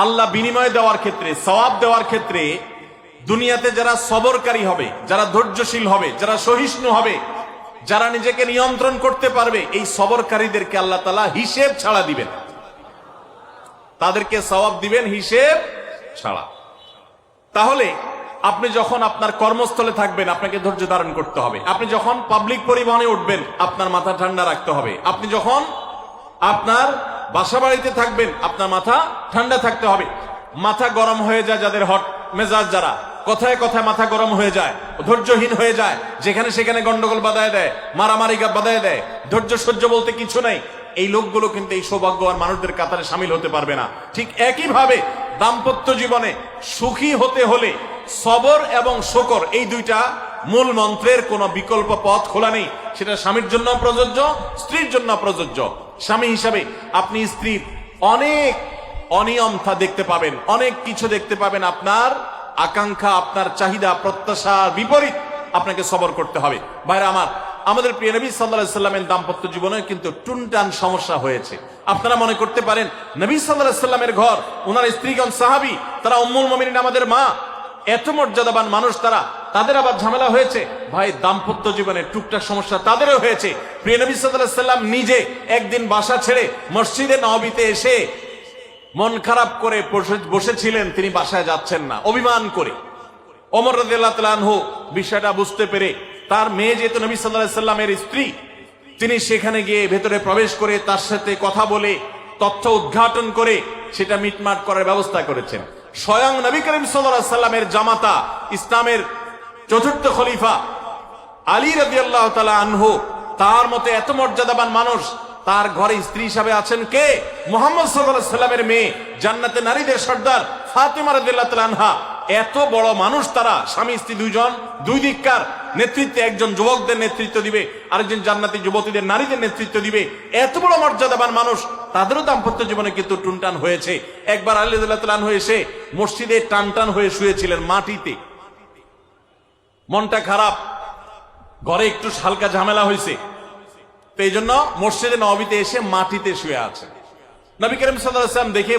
আল্লাহ বিনিময় দেওয়ার ক্ষেত্রে, সওয়াব দেওয়ার ক্ষেত্রে দুনিয়াতে যারা সবরকারী হবে, যারা ধৈর্যশীল হবে, যারা সহিষ্ণু হবে, যারা নিজেকে নিয়ন্ত্রণ করতে পারবে, এই সবরকারীদেরকে আল্লাহ তাআলা হিসেব ছাড়া দিবেন, তাদেরকে সওয়াব দিবেন হিসেব ছাড়া। তাহলে আপনি যখন আপনার কর্মস্থলে থাকবেন আপনাকে ধৈর্য ধারণ করতে হবে। আপনি যখন পাবলিক পরিবহনে উঠবেন আপনার মাথা ঠান্ডা রাখতে হবে। আপনি যখন আপনার বাসা বাড়িতে থাকবেন আপনার মাথা ঠান্ডা থাকতে হবে। মাথা গরম হয়ে যায় যাদের, হট মেজাজ যারা, কথায় কথায় মাথা গরম হয়ে যায়, ধৈর্যহীন হয়ে যায়, যেখানে সেখানে গন্ডগোল বাধায় দেয়, মারামারি বাধায় দেয়, ধৈর্য সহ্য বলতে কিছু নাই, এই লোকগুলো কিন্তু এই সৌভাগ্যবান মানুষদের কাতারে সামিল হতে পারবে না। ঠিক একইভাবে দাম্পত্য জীবনে সুখী হতে হলে সবর এবং শকর, এই দুইটা মূল মন্ত্রের কোনো বিকল্প পথ খোলা নেই। সেটা স্বামীর জন্য প্রযোজ্য, স্ত্রীর জন্য প্রযোজ্য। স্বামী হিসাবে আপনি স্ত্রীর অনেক অনিয়মতা দেখতে পাবেন, অনেক কিছু দেখতে পাবেন, আপনার আকাঙ্ক্ষা, আপনার চাহিদা, প্রত্যাশার বিপরীত, আপনাকে সবর করতে হবে। ভাইরা আমার, আমাদের প্রিয় নবী সাল্লাল্লাহু আলাইহি সাল্লামের দাম্পত্য জীবনে কিন্তু টুনটান সমস্যা হয়েছে। আপনারা মনে করতে পারেন নবী সাল্লাল্লাহু আলাইহি সাল্লামের ঘর, ওনার স্ত্রীগণ সাহাবী, তারা উম্মুল মুমিনিন, আমাদের মা, এত মর্যাদাবান মানুষ তারা, তাদের আবার ঝামেলা হয়েছে। ভাই, দাম্পত্য জীবনে টুকটাক সমস্যা তাদেরও হয়েছে। প্রিয় নবী সাল্লাল্লাহু আলাইহি সাল্লাম নিজে একদিন বাসা ছেড়ে মসজিদে নববীতে এসে মন খারাপ করে বসেছিলেন, তিনি বাসায় যাচ্ছেন না, অভিমান করে। ওমর রাদিয়াল্লাহু তাআলা আনহু বিষয়টা বুঝতে পেরে, তার মেয়ে যেহেতু নবী সাল্লাল্লাহু আলাইহি সাল্লামের স্ত্রী, তিনি সেখানে গিয়ে ভেতরে প্রবেশ করে তার সাথে কথা বলে তথ্য উদ্ঘাটন করে সেটা মিটমাট করার ব্যবস্থা করেছেন। স্বয়ং নবী করিম সাল্লাল্লাহু আলাইহি সাল্লামের জামাতা, ইসলামের চতুর্থ খলিফা আলী রাদিয়াল্লাহু তাআলা আনহু, তার মতে এত মর্যাদাবান মানুষ, তার ঘরে স্ত্রী হিসাবে আছেন কে? মুহাম্মদ সাল্লাল্লাহু আলাইহি সাল্লামের মেয়ে, জান্নাতে নারীদের সর্দার ফাতেমা রাদিয়াল্লাহু তাআলা আনহা। এত বড় মানুষ তারা, স্বামী স্ত্রী দুইজন, দুই দিককার নেতৃত্বে, একজন যুবকদের নেতৃত্ব দিবে, আরেকজন জান্নাতি যুবতীদের, নারীদের নেতৃত্ব দিবে। এত বড় মর্যাদাবান মানুষ, তাদেরও দাম্পত্য জীবনে কিন্তু টুনটান হয়েছে। একবার আলী রাদিয়াল্লাহু তাআলা আনহু এসে মসজিদে টানটান হয়ে শুয়েছিলেন মাটিতে, মনটা খারাপ, ঘরে একটু হালকা ঝামেলা হয়েছে, তো এই জন্য মসজিদে নববীতে এসে মাটিতে শুয়ে আছেন। নবী করিম সাল্লাল্লাহু আলাইহি ওয়াসাল্লাম দেখে